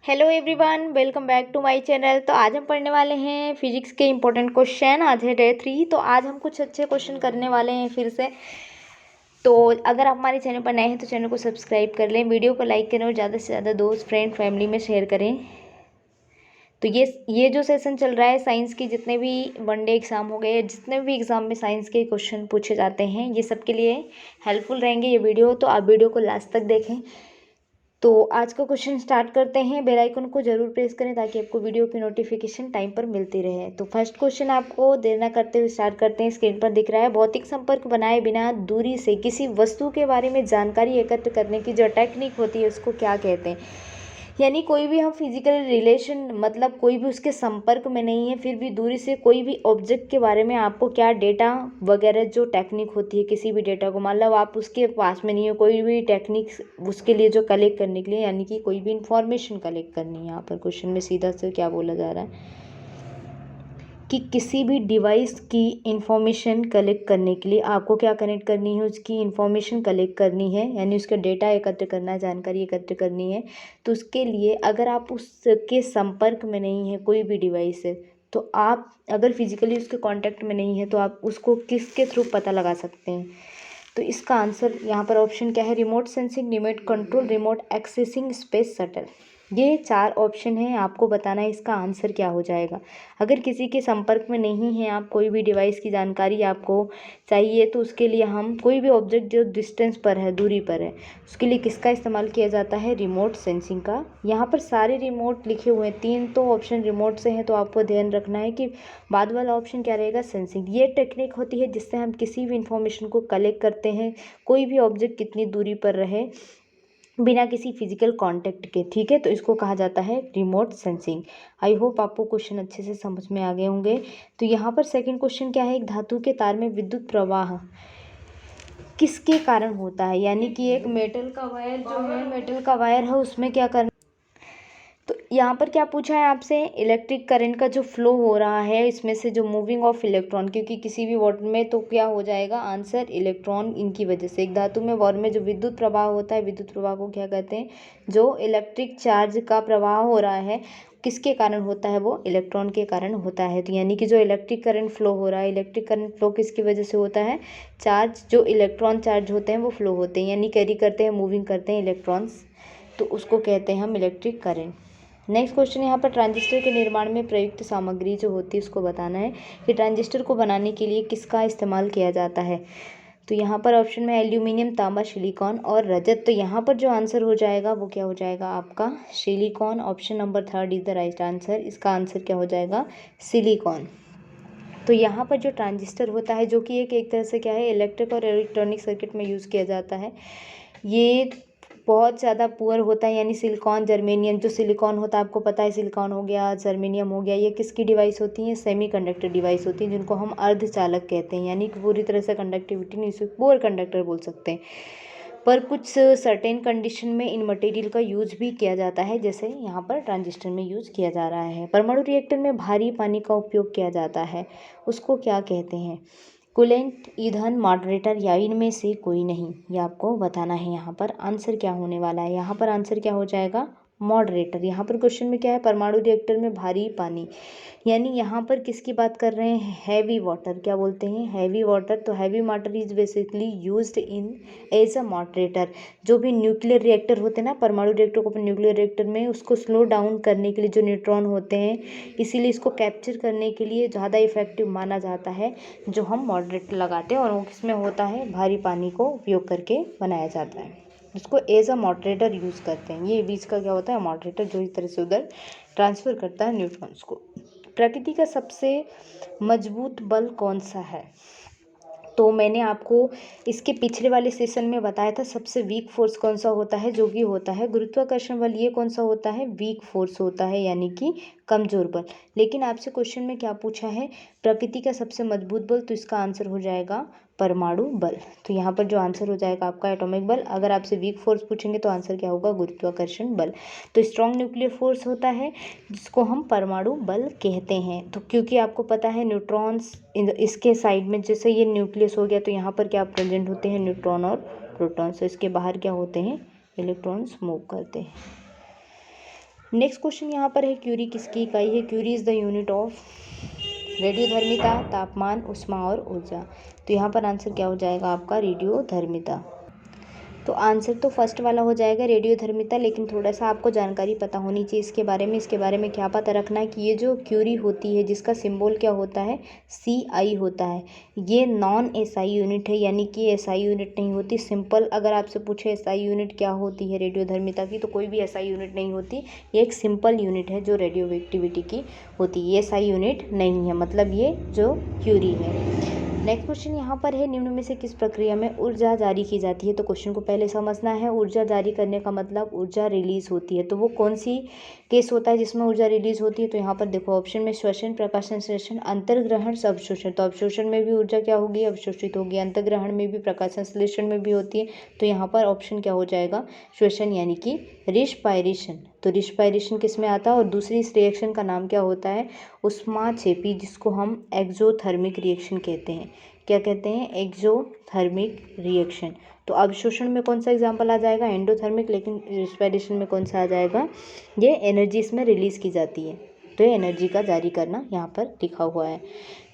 Hello everyone, welcome back to my channel. तो आज हम पढ़ने वाले हैं फिजिक्स के इंपॉर्टेंट क्वेश्चन। आज है डे 3। तो आज हम कुछ अच्छे क्वेश्चन करने वाले हैं फिर से। तो अगर आप हमारे चैनल पर नए हैं तो चैनल को सब्सक्राइब कर लें, वीडियो को लाइक करें और ज़्यादा से ज़्यादा दोस्त फ्रेंड फैमिली में शेयर करें। तो ये जो सेशन चल रहा है, साइंस के जितने भी वनडे एग्ज़ाम हो गए, जितने भी एग्ज़ाम में साइंस के क्वेश्चन पूछे जाते हैं, ये सब के लिए हेल्पफुल रहेंगे ये वीडियो। तो आप वीडियो को लास्ट तक देखें। तो आज का क्वेश्चन स्टार्ट करते हैं। बेल आइकन को जरूर प्रेस करें ताकि आपको वीडियो की नोटिफिकेशन टाइम पर मिलती रहे। तो फर्स्ट क्वेश्चन आपको देर ना करते हुए स्टार्ट करते हैं। स्क्रीन पर दिख रहा है, भौतिक संपर्क बनाए बिना दूरी से किसी वस्तु के बारे में जानकारी एकत्र करने की जो टेक्निक होती है उसको क्या कहते हैं। यानी कोई भी हम फिजिकल रिलेशन, मतलब कोई भी उसके संपर्क में नहीं है, फिर भी दूरी से कोई भी ऑब्जेक्ट के बारे में आपको क्या डेटा वगैरह जो टेक्निक होती है, किसी भी डेटा को, मतलब आप उसके पास में नहीं हो, कोई भी टेक्निक उसके लिए जो कलेक्ट करने के लिए, यानी कि कोई भी इंफॉर्मेशन कलेक्ट करनी है। यहाँ पर क्वेश्चन में सीधा से क्या बोला जा रहा है कि किसी भी डिवाइस की इंफॉर्मेशन कलेक्ट करने के लिए आपको क्या कनेक्ट करनी है, उसकी इंफॉर्मेशन कलेक्ट करनी है, यानी उसका डेटा एकत्र करना है, जानकारी एकत्र करनी है। तो उसके लिए अगर आप उसके संपर्क में नहीं है, कोई भी डिवाइस है, तो आप अगर फिजिकली उसके कांटेक्ट में नहीं है तो आप उसको किसके थ्रू पता लगा सकते हैं। तो इसका आंसर यहाँ पर ऑप्शन क्या है, remote sensing, remote control, remote accessing space shuttle. ये 4 ऑप्शन हैं, आपको बताना है इसका आंसर क्या हो जाएगा। अगर किसी के संपर्क में नहीं है आप, कोई भी डिवाइस की जानकारी आपको चाहिए, तो उसके लिए हम कोई भी ऑब्जेक्ट जो डिस्टेंस पर है, दूरी पर है, उसके लिए किसका इस्तेमाल किया जाता है, रिमोट सेंसिंग का। यहाँ पर सारे रिमोट लिखे हुए हैं, 3 तो ऑप्शन रिमोट से हैं, तो आपको ध्यान रखना है कि बाद वाला ऑप्शन क्या रहेगा, सेंसिंग। ये टेक्निक होती है जिससे हम किसी भी इंफॉर्मेशन को कलेक्ट करते हैं, कोई भी ऑब्जेक्ट कितनी दूरी पर रहे, बिना किसी फिजिकल कांटेक्ट के। ठीक है, तो इसको कहा जाता है रिमोट सेंसिंग। आई होप आपको क्वेश्चन अच्छे से समझ में आ गए होंगे। तो यहाँ पर सेकंड क्वेश्चन क्या है, एक धातु के तार में विद्युत प्रवाह किसके कारण होता है। यानी कि एक मेटल का वायर जो है, मेटल का वायर है, उसमें क्या करना। तो यहाँ पर क्या पूछा है आपसे, इलेक्ट्रिक करंट का जो फ्लो हो रहा है इसमें से, जो मूविंग ऑफ इलेक्ट्रॉन, क्योंकि किसी भी वाटर में तो क्या हो जाएगा आंसर, इलेक्ट्रॉन, इनकी वजह से। एक धातु में वार में जो विद्युत प्रवाह होता है, विद्युत प्रवाह को क्या कहते हैं, जो इलेक्ट्रिक चार्ज का प्रवाह हो रहा है, किसके कारण होता है, वो इलेक्ट्रॉन के कारण होता है। तो यानी कि जो इलेक्ट्रिक करंट फ्लो हो रहा है, इलेक्ट्रिक करंट फ्लो किसकी वजह से होता है, चार्ज, जो इलेक्ट्रॉन चार्ज होते हैं वो फ्लो होते हैं, यानी कैरी करते हैं, मूविंग करते हैं इलेक्ट्रॉन्स, तो उसको कहते हैं हम इलेक्ट्रिक करंट। नेक्स्ट क्वेश्चन यहाँ पर ट्रांजिस्टर के निर्माण में प्रयुक्त सामग्री जो होती है उसको बताना है कि ट्रांजिस्टर को बनाने के लिए किसका इस्तेमाल किया जाता है। तो यहाँ पर ऑप्शन में एल्यूमिनियम, तांबा, सिलिकॉन और रजत। तो यहाँ पर जो आंसर हो जाएगा वो क्या हो जाएगा आपका, silicon. Option number 3 is the right answer. इसका आंसर क्या हो जाएगा, सिलिकॉन। तो यहाँ पर जो ट्रांजिस्टर होता है, जो कि एक तरह से क्या है, इलेक्ट्रिक और इलेक्ट्रॉनिक सर्किट में यूज़ किया जाता है, ये बहुत ज़्यादा पुअर होता है। यानी सिलिकॉन, जर्मेनियम, जो सिलिकॉन होता है आपको पता है, सिलिकॉन हो गया, जर्मेनियम हो गया, ये किसकी डिवाइस होती हैं, सेमीकंडक्टर डिवाइस होती हैं, जिनको हम अर्धचालक कहते हैं। यानी कि पूरी तरह से कंडक्टिविटी नहीं, इसे पुअर कंडक्टर बोल सकते हैं। पर कुछ सर्टेन कंडीशन में इन मटेरियल का यूज भी किया जाता है, जैसे यहाँ पर ट्रांजिस्टर में यूज किया जा रहा है। परमाणु रिएक्टर में भारी पानी का उपयोग किया जाता है, उसको क्या कहते हैं, कूलेंट, ईंधन, मॉडरेटर या इनमें से कोई नहीं। ये आपको बताना है। यहाँ पर आंसर क्या होने वाला है, यहाँ पर आंसर क्या हो जाएगा, मॉडरेटर। यहाँ पर क्वेश्चन में क्या है, परमाणु रिएक्टर में भारी पानी, यानी यहाँ पर किसकी बात कर रहे हैं, हैवी वाटर। क्या बोलते हैं, हैवी वाटर। तो heavy water is basically used in as a moderator. जो भी न्यूक्लियर रिएक्टर होते हैं ना, परमाणु रिएक्टर को अपन न्यूक्लियर रिएक्टर में, उसको स्लो डाउन करने के लिए, जो न्यूट्रॉन होते हैं, इसीलिए इसको कैप्चर करने के लिए ज़्यादा इफेक्टिव माना जाता है जो हम मॉडरेटर लगाते हैं, और वो किसमें होता है, भारी पानी को उपयोग करके बनाया जाता है, उसको एज अ मॉडरेटर यूज़ करते हैं। ये बीच का क्या होता है, मॉडरेटर, जो इस तरह से उधर ट्रांसफ़र करता है न्यूट्रॉन्स को। प्रकृति का सबसे मजबूत बल कौन सा है। तो मैंने आपको इसके पिछले वाले सेशन में बताया था सबसे वीक फोर्स कौन सा होता है, जो कि होता है गुरुत्वाकर्षण बल। ये कौन सा होता है, वीक फोर्स होता है, यानी कि कमजोर बल। लेकिन आपसे क्वेश्चन में क्या पूछा है, प्रकृति का सबसे मजबूत बल, तो इसका आंसर हो जाएगा परमाणु बल। तो यहाँ पर जो आंसर हो जाएगा आपका एटॉमिक बल। अगर आपसे वीक फोर्स पूछेंगे तो आंसर क्या होगा, गुरुत्वाकर्षण बल। तो स्ट्रॉन्ग न्यूक्लियर फोर्स होता है जिसको हम परमाणु बल कहते हैं। तो क्योंकि आपको पता है न्यूट्रॉन्स इसके साइड में, जैसे ये न्यूक्लियस हो गया, तो यहाँ पर क्या प्रेजेंट होते हैं, न्यूट्रॉन और प्रोटॉन। तो इसके बाहर क्या होते हैं, इलेक्ट्रॉन्स मूव करते हैं। नेक्स्ट क्वेश्चन यहाँ पर है क्यूरी किसकी इकाई है। Curie is the unit of रेडियोधर्मिता, तापमान, ऊष्मा और ऊर्जा। तो यहाँ पर आंसर क्या हो जाएगा आपका रेडियोधर्मिता। तो आंसर तो फर्स्ट वाला हो जाएगा रेडियोधर्मिता, लेकिन थोड़ा सा आपको जानकारी पता होनी चाहिए इसके बारे में। इसके बारे में क्या पता रखना है कि ये जो क्यूरी होती है जिसका सिंबल क्या होता है CI होता है, ये नॉन SI यूनिट है, यानी कि SI यूनिट नहीं होती। सिंपल अगर आपसे पूछे SI यूनिट क्या होती है रेडियोधर्मिता की, तो कोई भी SI यूनिट नहीं होती। ये एक सिंपल यूनिट है जो रेडियो एक्टिविटी की होती है, ये SI यूनिट नहीं है, मतलब ये जो क्यूरी है। नेक्स्ट क्वेश्चन यहाँ पर है निम्न में से किस प्रक्रिया में ऊर्जा जारी की जाती है। तो क्वेश्चन को पहले समझना है। ऊर्जा जारी करने का मतलब ऊर्जा रिलीज होती है, तो वो कौन सी केस होता है जिसमें ऊर्जा रिलीज होती है। तो यहाँ पर देखो ऑप्शन में श्वसन, प्रकाश संश्लेषण, अंतर्ग्रहण, अवशोषण। तो अवशोषण में भी ऊर्जा क्या होगी, अवशोषित होगी। अंतर्ग्रहण में भी, प्रकाश संश्लेषण में भी होती है। तो यहाँ पर ऑप्शन क्या हो जाएगा श्वसन, यानी कि रिस्पायरेशन। तो रिस्पायरेशन किस में आता है। और दूसरी इस रिएक्शन का नाम क्या होता है ऊष्माक्षेपी, जिसको हम एक्सोथर्मिक रिएक्शन कहते हैं। क्या कहते हैं एक्सोथर्मिक रिएक्शन। तो अवशोषण में कौन सा एग्जाम्पल आ जाएगा एंडोथर्मिक, लेकिन रिस्पायरेशन में कौन सा आ जाएगा ये एनर्जी इसमें रिलीज की जाती है, तो ये एनर्जी का जारी करना यहाँ पर लिखा हुआ है।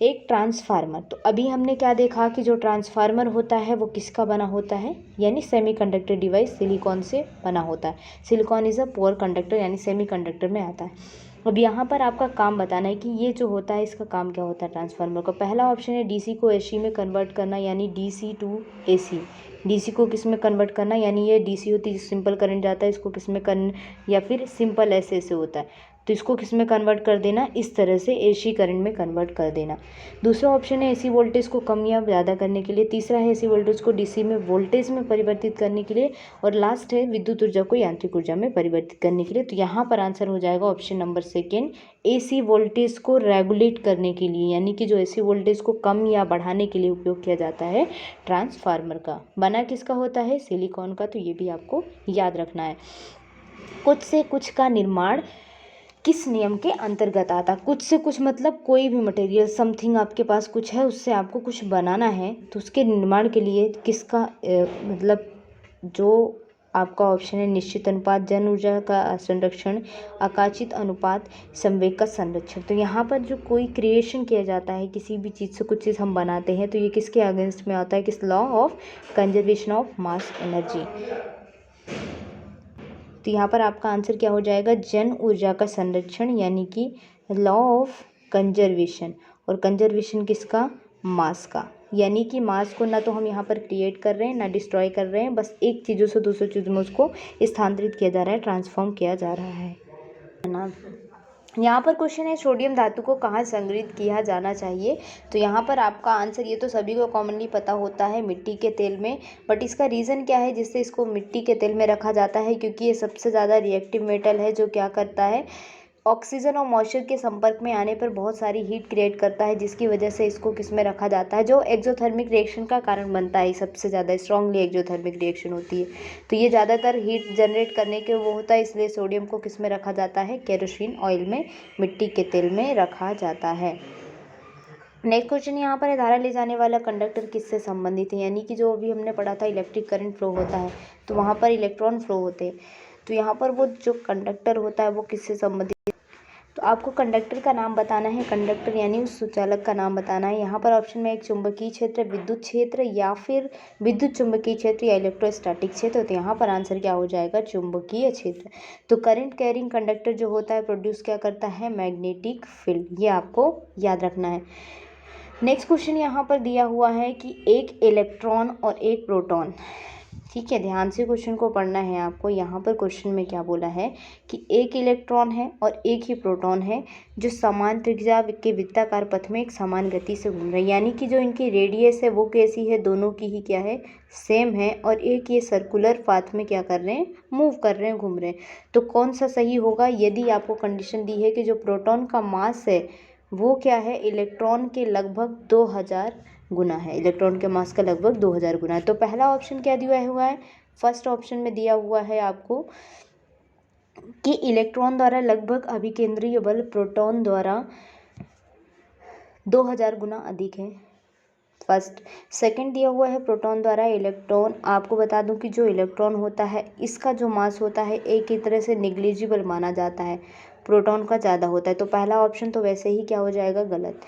एक ट्रांसफार्मर, तो अभी हमने क्या देखा कि जो ट्रांसफार्मर होता है वो किसका बना होता है, यानी सेमीकंडक्टर डिवाइस सिलिकॉन से बना होता है। Silicon is a poor conductor, यानी सेमीकंडक्टर में आता है। अब यहाँ पर आपका काम बताना है कि ये जो होता है इसका काम क्या होता है ट्रांसफार्मर का। पहला ऑप्शन है DC को AC में कन्वर्ट करना, यानी DC टू AC। DC को किस में कन्वर्ट करना, यानी ये DC होती है सिंपल करंट जाता है, इसको किस में या फिर सिंपल ऐसे होता है, तो इसको किस में कन्वर्ट कर देना, इस तरह से AC करंट में कन्वर्ट कर देना। दूसरा ऑप्शन है AC वोल्टेज को कम या ज़्यादा करने के लिए। तीसरा है AC वोल्टेज को DC में वोल्टेज में परिवर्तित करने के लिए। और लास्ट है विद्युत ऊर्जा को यांत्रिक ऊर्जा में परिवर्तित करने के लिए। तो यहाँ पर आंसर हो जाएगा option number second, AC voltage को रेगुलेट करने के लिए, यानी कि जो AC वोल्टेज को कम या बढ़ाने के लिए उपयोग किया जाता है ट्रांसफार्मर का। बना किसका होता है सिलिकॉन का, तो ये भी आपको याद रखना है। कुछ से कुछ का निर्माण किस नियम के अंतर्गत आता है। कुछ से कुछ मतलब कोई भी मटेरियल, समथिंग आपके पास कुछ है उससे आपको कुछ बनाना है, तो उसके निर्माण के लिए किसका मतलब जो आपका ऑप्शन है निश्चित अनुपात, जन ऊर्जा का संरक्षण, आकाशित अनुपात, संवेग का संरक्षण। तो यहाँ पर जो कोई क्रिएशन किया जाता है किसी भी चीज़ से, कुछ चीज़ हम बनाते हैं, तो ये किसके अगेंस्ट में आता है, किस law of conservation of mass energy. तो यहाँ पर आपका आंसर क्या हो जाएगा जन ऊर्जा का संरक्षण, यानी कि लॉ ऑफ कंजर्वेशन। और कंजर्वेशन किसका मास का, यानी कि मास को ना तो हम यहाँ पर क्रिएट कर रहे हैं ना डिस्ट्रॉय कर रहे हैं, बस एक चीज़ों से दूसरी चीज़ में उसको स्थानांतरित किया जा रहा है, ट्रांसफॉर्म किया जा रहा है ना। यहाँ पर क्वेश्चन है सोडियम धातु को कहाँ संग्रहित किया जाना चाहिए। तो यहाँ पर आपका आंसर, ये तो सभी को कॉमनली पता होता है मिट्टी के तेल में, बट इसका रीज़न क्या है जिससे इसको मिट्टी के तेल में रखा जाता है, क्योंकि ये सबसे ज़्यादा रिएक्टिव मेटल है जो क्या करता है ऑक्सीजन और मॉइस्चर के संपर्क में आने पर बहुत सारी हीट क्रिएट करता है, जिसकी वजह से इसको किस में रखा जाता है जो एक्सोथर्मिक रिएक्शन का कारण बनता है, सबसे ज़्यादा स्ट्रांगली एक्सोथर्मिक रिएक्शन होती है। तो ये ज़्यादातर हीट जनरेट करने के वो होता है, इसलिए सोडियम को किस में रखा जाता है केरोसिन ऑयल में, मिट्टी के तेल में रखा जाता है। नेक्स्ट क्वेश्चन यहाँ पर है धारा ले जाने वाला कंडक्टर किससे संबंधित है, यानी कि जो अभी हमने पढ़ा था इलेक्ट्रिक करंट फ्लो होता है तो वहाँ पर इलेक्ट्रॉन फ्लो होते हैं, तो यहाँ पर वो जो कंडक्टर होता है वो किससे संबंधित। तो आपको कंडक्टर का नाम बताना है, कंडक्टर यानी उस सुचालक का नाम बताना है। यहाँ पर ऑप्शन में एक चुंबकीय क्षेत्र, विद्युत क्षेत्र, या फिर विद्युत चुंबकीय क्षेत्र या इलेक्ट्रोस्टैटिक क्षेत्र। तो यहाँ पर आंसर क्या हो जाएगा चुंबकीय क्षेत्र। तो करंट कैरिंग कंडक्टर जो होता है प्रोड्यूस क्या करता है मैग्नेटिक फील्ड, ये आपको याद रखना है। नेक्स्ट क्वेश्चन यहाँ पर दिया हुआ है कि एक इलेक्ट्रॉन और एक प्रोटॉन, ठीक है ध्यान से क्वेश्चन को पढ़ना है आपको। यहाँ पर क्वेश्चन में क्या बोला है कि एक इलेक्ट्रॉन है और एक ही प्रोटॉन है जो समान त्रिज्या के वृत्ताकार पथ में एक समान गति से घूम रहे हैं, यानी कि जो इनकी रेडियस है वो कैसी है, दोनों की ही क्या है सेम है, और एक ये सर्कुलर पाथ में क्या कर रहे हैं मूव कर रहे हैं, घूम रहे हैं। तो कौन सा सही होगा, यदि आपको कंडीशन दी है कि जो प्रोटॉन का मास है वो क्या है इलेक्ट्रॉन के लगभग 2000 गुना है, इलेक्ट्रॉन के मास का लगभग 2000 गुना है। तो पहला ऑप्शन क्या दिया हुआ है, फर्स्ट ऑप्शन में दिया हुआ है आपको कि इलेक्ट्रॉन द्वारा लगभग अभिकेंद्रीय बल प्रोटॉन द्वारा 2000 गुना अधिक है। फर्स्ट। सेकंड दिया हुआ है प्रोटॉन द्वारा इलेक्ट्रॉन। आपको बता दूं कि जो इलेक्ट्रॉन होता है इसका जो मास होता है एक की तरह से निग्लिजिबल माना जाता है, प्रोटॉन का ज़्यादा होता है। तो पहला ऑप्शन तो वैसे ही क्या हो जाएगा, गलत।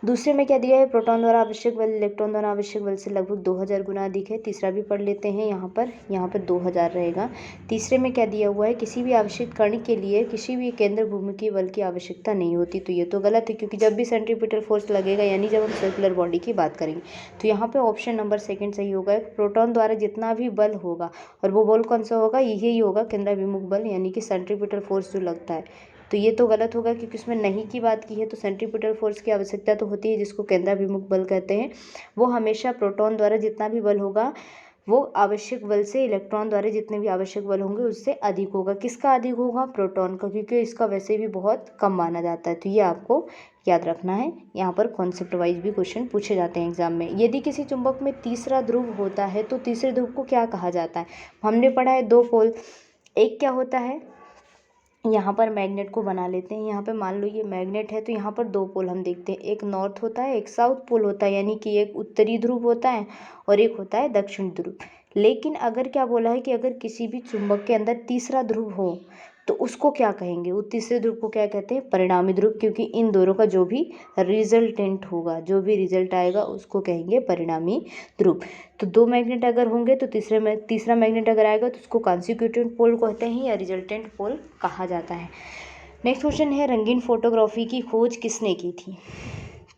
दूसरे में क्या दिया है, प्रोटॉन द्वारा आवश्यक बल इलेक्ट्रॉन द्वारा आवश्यक बल से लगभग 2000 गुना अधिक है। तीसरा भी पढ़ लेते हैं, यहाँ पर 2000 रहेगा। तीसरे में क्या दिया हुआ है, किसी भी आवेशित कण के लिए किसी भी केंद्र भूमिकीय बल की आवश्यकता नहीं होती। तो ये तो गलत है, क्योंकि जब भी सेंट्रीपिटल फोर्स लगेगा यानी जब हम सर्कुलर बॉडी की बात करेंगे तो यहाँ पे ऑप्शन नंबर सेकंड सही होगा। प्रोटॉन द्वारा जितना भी बल होगा, और वो बल कौन सा होगा, यही होगा केंद्राभिमुख बल, यानी कि सेंट्रीपिटल फोर्स जो लगता है। तो ये तो गलत होगा, क्योंकि उसमें नहीं की बात की है। तो सेंट्रीपिटल फोर्स की आवश्यकता तो होती है, जिसको केंद्राभिमुख बल कहते हैं। वो हमेशा प्रोटॉन द्वारा जितना भी बल होगा वो आवश्यक बल से इलेक्ट्रॉन द्वारा जितने भी आवश्यक बल होंगे उससे अधिक होगा। किसका अधिक होगा, प्रोटॉन का, क्योंकि इसका वैसे भी बहुत कम माना जाता है। तो ये आपको याद रखना है। यहाँ पर कॉन्सेप्ट वाइज भी क्वेश्चन पूछे जाते हैं एग्जाम में। यदि किसी चुंबक में तीसरा ध्रुव होता है तो तीसरे ध्रुव को क्या कहा जाता है। हमने पढ़ा है 2 पोल। एक क्या होता है, यहाँ पर मैग्नेट को बना लेते हैं। यहाँ पे मान लो ये मैग्नेट है, तो यहाँ पर 2 पोल हम देखते हैं, एक नॉर्थ होता है, एक साउथ पोल होता है, यानी कि एक उत्तरी ध्रुव होता है और एक होता है दक्षिण ध्रुव। लेकिन अगर क्या बोला है कि अगर किसी भी चुंबक के अंदर तीसरा ध्रुव हो तो उसको क्या कहेंगे, वो तीसरे ध्रुव को क्या कहते हैं, परिणामी ध्रुव, क्योंकि इन दोनों का जो भी रिजल्टेंट होगा, जो भी रिजल्ट आएगा उसको कहेंगे परिणामी ध्रुव। तो 2 मैग्नेट अगर होंगे तो तीसरा मैग्नेट अगर आएगा तो उसको कॉन्सिक्यूटिव पोल कहते हैं या रिजल्टेंट पोल कहा जाता है। नेक्स्ट क्वेश्चन है, रंगीन फोटोग्राफी की खोज किसने की थी।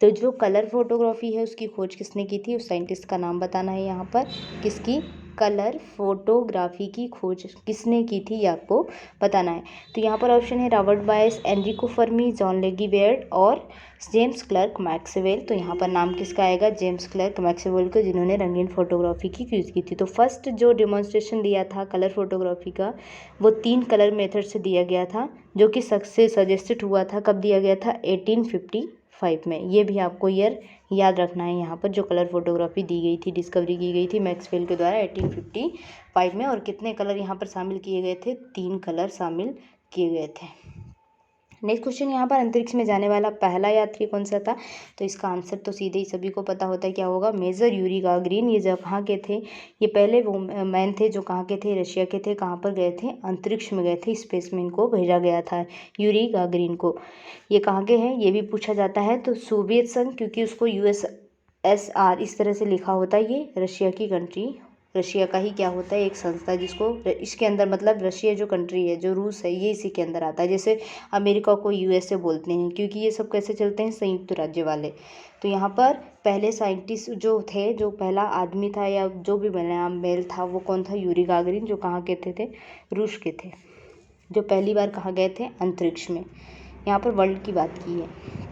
तो जो कलर फोटोग्राफी है उसकी खोज किसने की थी, उस साइंटिस्ट का नाम बताना है। यहाँ पर किसकी, कलर फोटोग्राफी की खोज किसने की थी ये आपको बताना है। तो यहाँ पर ऑप्शन है रॉबर्ट बायस, एनरिको फर्मी, जॉन लेगी बेयर्ड और जेम्स क्लर्क मैक्सवेल। तो यहाँ पर नाम किसका आएगा, जेम्स क्लर्क मैक्सवेल को, जिन्होंने रंगीन फोटोग्राफी की खोज की थी। तो फर्स्ट जो डेमोन्स्ट्रेशन दिया था कलर फोटोग्राफी का वो 3 कलर मेथड से दिया गया था, जो कि सक्सेस सजेस्टेड हुआ था। कब दिया गया था, 1855 में। ये भी आपको ईयर याद रखना है। यहाँ पर जो कलर फोटोग्राफी दी गई थी, डिस्कवरी की गई थी मैक्सवेल के द्वारा 1855 में। और कितने कलर यहाँ पर शामिल किए गए थे, 3 कलर शामिल किए गए थे। नेक्स्ट क्वेश्चन, यहाँ पर अंतरिक्ष में जाने वाला पहला यात्री कौन सा था। तो इसका आंसर तो सीधे ही सभी को पता होता है, क्या होगा, मेजर यूरी गागरिन। ये जब कहाँ के थे, ये पहले वो मैन थे जो कहाँ के थे, रशिया के थे। कहाँ पर गए थे, अंतरिक्ष में गए थे, स्पेस में इनको भेजा गया था यूरी गागरिन को। ये कहाँ के हैं, ये भी पूछा जाता है। तो सोवियत संघ, क्योंकि उसको USSR इस तरह से लिखा होता है, ये रशिया की कंट्री, रशिया का ही क्या होता है, एक संस्था, जिसको इसके अंदर मतलब रशिया जो कंट्री है, जो रूस है, ये इसी के अंदर आता है। जैसे अमेरिका को USA बोलते हैं, क्योंकि ये सब कैसे चलते हैं, संयुक्त राज्य वाले। तो यहाँ पर पहले साइंटिस्ट जो थे, जो पहला आदमी था या जो भी मेल था, वो कौन था, यूरी गागरिन, जो कहाँ के थे, रूस के थे, जो पहली बार कहाँ गए थे, अंतरिक्ष में। यहाँ पर वर्ल्ड की बात की है।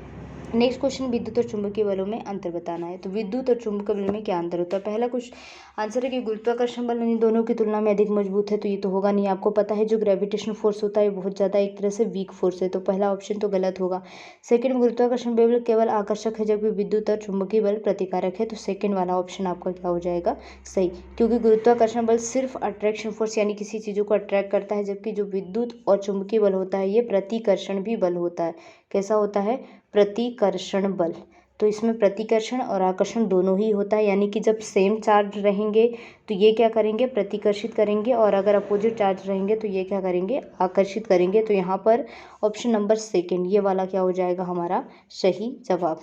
नेक्स्ट क्वेश्चन, विद्युत और चुंबकीय बलों में अंतर बताना है। तो विद्युत और चुंबकीय बल में क्या अंतर होता है। पहला कुछ आंसर है कि गुरुत्वाकर्षण बल इन दोनों की तुलना में अधिक मजबूत है। तो ये तो होगा नहीं, आपको पता है जो ग्रेविटेशन फोर्स होता है बहुत ज़्यादा एक तरह से वीक फोर्स है। तो पहला ऑप्शन तो गलत होगा। सेकंड, गुरुत्वाकर्षण बल केवल आकर्षक है जबकि विद्युत और चुंबकीय बल प्रतिकारक है। तो सेकंड वाला ऑप्शन आपका क्या हो जाएगा, सही, क्योंकि गुरुत्वाकर्षण बल सिर्फ अट्रैक्शन फोर्स यानी किसी चीज़ों को अट्रैक्ट करता है, जबकि जो विद्युत और चुंबकीय बल होता है ये प्रतिकर्षण भी बल होता है। कैसा होता है, प्रतिकर्षण बल। तो इसमें प्रतिकर्षण और आकर्षण दोनों ही होता है, यानी कि जब सेम चार्ज रहेंगे तो ये क्या करेंगे, प्रतिकर्षित करेंगे, और अगर अपोजिट चार्ज रहेंगे तो ये क्या करेंगे, आकर्षित करेंगे। तो यहाँ पर ऑप्शन नंबर सेकंड ये वाला क्या हो जाएगा हमारा सही जवाब।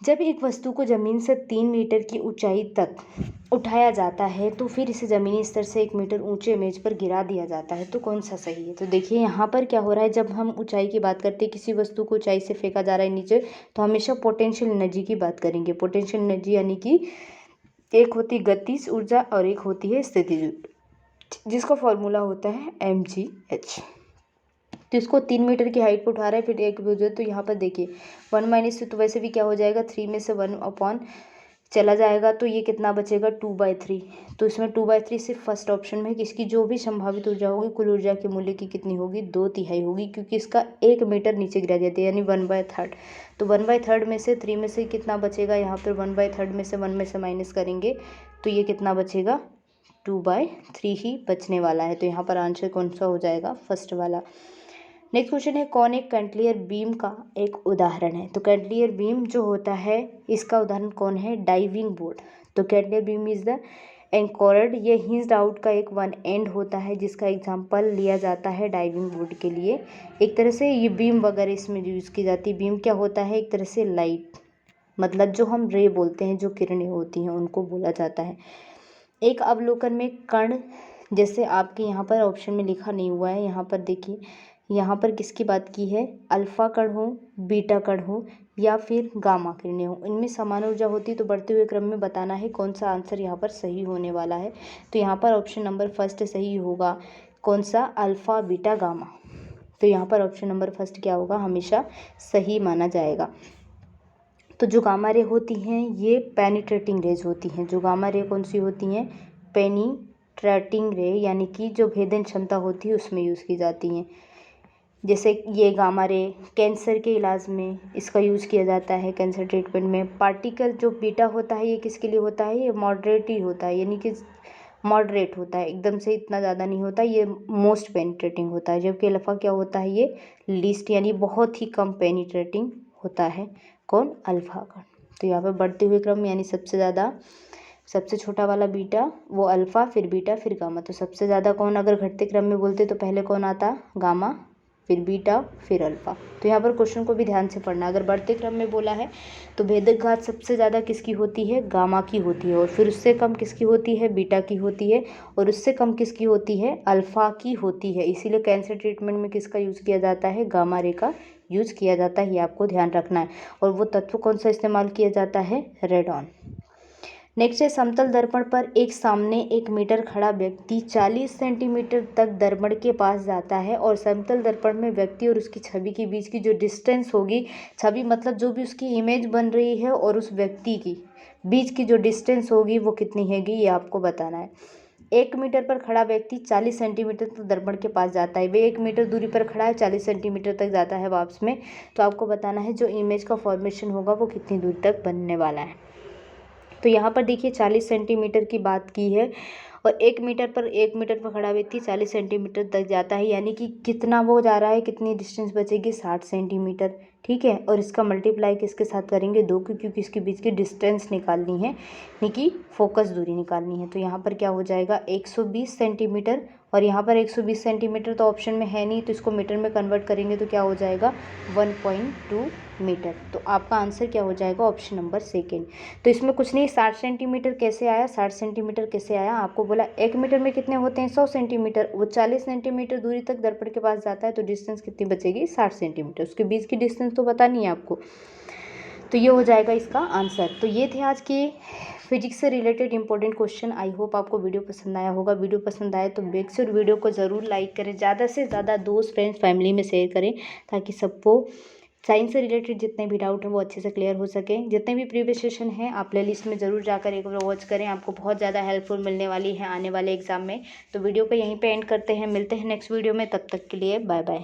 जब एक वस्तु को ज़मीन से 3 मीटर की ऊंचाई तक उठाया जाता है तो फिर इसे ज़मीनी स्तर से 1 मीटर ऊंचे मेज पर गिरा दिया जाता है, तो कौन सा सही है। तो देखिए यहाँ पर क्या हो रहा है, जब हम ऊंचाई की बात करते हैं, किसी वस्तु को ऊंचाई से फेंका जा रहा है नीचे, तो हमेशा पोटेंशियल एनर्जी की बात करेंगे। पोटेंशियल एनर्जी यानी कि एक होती गतिज ऊर्जा और एक होती है स्थितिज ऊर्जा, जिसका फॉर्मूला होता है mgh। तो इसको 3 मीटर की हाइट पर उठा रहा है, फिर एक वजह, तो यहाँ पर देखिए 1 - 2, तो वैसे भी क्या हो जाएगा, 3 में से 1 अपॉन चला जाएगा, तो ये कितना बचेगा, 2/3। तो इसमें 2/3 सिर्फ फर्स्ट ऑप्शन में है कि इसकी जो भी संभावित ऊर्जा होगी कुल ऊर्जा के मूल्य की कितनी होगी, 2/3 होगी, क्योंकि इसका 1 मीटर नीचे गिरा दिया, यानी 1/3। तो 1/3 में से 3 में से कितना बचेगा, यहाँ पर 1/3 में से 1 में से माइनस करेंगे तो ये कितना बचेगा, 2/3 ही बचने वाला है। तो यहाँ पर आंसर कौन सा हो जाएगा, फर्स्ट वाला। नेक्स्ट क्वेश्चन है, कौन एक कैंटिलीवर बीम का एक उदाहरण है? तो कैंटिलीवर बीम जो होता है इसका उदाहरण कौन है? Diving board. तो कैंटिलीवर बीम इज द एंकोर्ड, ये हिंज्ड आउट का एक वन एंड होता है जिसका एग्जांपल लिया जाता है डाइविंग बोर्ड के लिए। एक तरह से ये बीम वगैरह इसमें यूज़ की जाती है। बीम क्या होता है? एक तरह से लाइट, मतलब जो हम रे बोलते हैं, जो किरणें होती हैं उनको बोला जाता है। एक अवलोकन में कण, जैसे आपके यहाँ पर ऑप्शन में लिखा नहीं हुआ है, यहाँ पर देखिए, यहाँ पर किसकी बात की है? अल्फा कण हो, बीटा कण हो या फिर गामा किरणें हो, इनमें समान ऊर्जा होती है। तो बढ़ते हुए क्रम में बताना है कौन सा आंसर यहाँ पर सही होने वाला है। तो यहाँ पर ऑप्शन नंबर फर्स्ट सही होगा। कौन सा? Alpha beta gamma. तो यहाँ पर ऑप्शन नंबर फर्स्ट क्या होगा? हमेशा सही माना जाएगा। तो जो गामा रे होती हैं ये पेनिट्रेटिंग रेज होती हैं। जो गामा रे कौन सी होती हैं? पेनिट्रेटिंग रे, यानी कि जो भेदन क्षमता होती है उसमें यूज़ की जाती हैं। जैसे ये गामा रे कैंसर के इलाज में इसका यूज़ किया जाता है, कैंसर ट्रीटमेंट में। पार्टिकल जो बीटा होता है ये किसके लिए होता है? ये मॉडरेट ही होता है, यानी कि मॉडरेट होता है, एकदम से इतना ज़्यादा नहीं होता, ये मोस्ट पेनिट्रेटिंग होता है। जबकि अल्फा क्या होता है? ये लीस्ट, यानी बहुत ही कम पेनिट्रेटिंग होता है। कौन? अल्फा का। तो यहाँ पर बढ़ते हुए क्रम, यानी सबसे ज़्यादा, सबसे छोटा वाला बीटा, वो अल्फ़ा, फिर बीटा, फिर गामा। तो सबसे ज़्यादा कौन अगर घटते क्रम में बोलते तो पहले कौन आता? गामा, फिर बीटा, फिर अल्फ़ा। तो यहाँ पर क्वेश्चन को भी ध्यान से पढ़ना। अगर बढ़ते क्रम में बोला है तो भेदक घात सबसे ज़्यादा किसकी होती है? गामा की होती है। और फिर उससे कम किसकी होती है? बीटा की होती है। और उससे कम किसकी होती है? अल्फ़ा की होती है। इसीलिए कैंसर ट्रीटमेंट में किसका यूज़ किया जाता है? गामा रे का यूज़ किया जाता है, ये आपको ध्यान रखना है। और वो तत्व कौन सा इस्तेमाल किया जाता है? रेडॉन। नेक्स्ट है, समतल दर्पण पर एक सामने 1 मीटर खड़ा व्यक्ति 40 सेंटीमीटर तक दर्पण के पास जाता है और समतल दर्पण में व्यक्ति और उसकी छवि के बीच की जो डिस्टेंस होगी, छवि मतलब जो भी उसकी इमेज बन रही है और उस व्यक्ति की बीच की जो डिस्टेंस होगी वो कितनी हैगी, ये आपको बताना है। 1 मीटर पर खड़ा व्यक्ति 40 सेंटीमीटर तक दर्पण के पास जाता है। वे 1 मीटर दूरी पर खड़ा है, 40 सेंटीमीटर तक जाता है वापस में। तो आपको बताना है जो इमेज का फॉर्मेशन होगा वो कितनी दूरी तक बनने वाला है। तो यहाँ पर देखिए 40 सेंटीमीटर की बात की है और 1 मीटर पर खड़ा व्यक्ति 40 सेंटीमीटर तक जाता है, यानी कि कितना वो जा रहा है, कितनी डिस्टेंस बचेगी? 60 सेंटीमीटर। ठीक है, और इसका मल्टीप्लाई किसके साथ करेंगे? 2 की, क्योंकि इसके बीच की डिस्टेंस निकालनी है, यानी कि फोकस दूरी निकालनी है। तो यहाँ पर क्या हो जाएगा? 120 सेंटीमीटर। और यहाँ पर 120 सेंटीमीटर तो ऑप्शन में है नहीं, तो इसको मीटर में कन्वर्ट करेंगे तो क्या हो जाएगा? 1.2 मीटर। तो आपका आंसर क्या हो जाएगा? Option number second. तो इसमें कुछ नहीं, 60 सेंटीमीटर कैसे आया? 60 सेंटीमीटर कैसे आया? आपको बोला 1 मीटर में कितने होते हैं? 100 सेंटीमीटर। वो 40 सेंटीमीटर दूरी तक दर्पण के पास जाता है, तो डिस्टेंस कितनी बचेगी? 60 सेंटीमीटर। उसके बीच की डिस्टेंस तो पता नहीं है आपको, तो ये हो जाएगा इसका आंसर। तो ये थे आज के फिजिक्स से related important question. I hope आपको वीडियो पसंद आया होगा। वीडियो पसंद आए तो मेक श्योर वीडियो को ज़रूर लाइक करें, ज़्यादा से ज़्यादा दोस्त, फ्रेंड्स, फैमिली में शेयर करें, ताकि सबको साइंस से रिलेटेड जितने भी डाउट हैं वो अच्छे से क्लियर हो सके। जितने भी प्रीवियस सेशन हैं आप प्ले लिस्ट में ज़रूर जाकर एक बार वॉच करें, आपको बहुत ज़्यादा हेल्पफुल मिलने वाली है आने वाले एग्जाम में। तो वीडियो को यहीं पे एंड करते हैं, मिलते हैं नेक्स्ट वीडियो में, तब तक के लिए बाय बाय।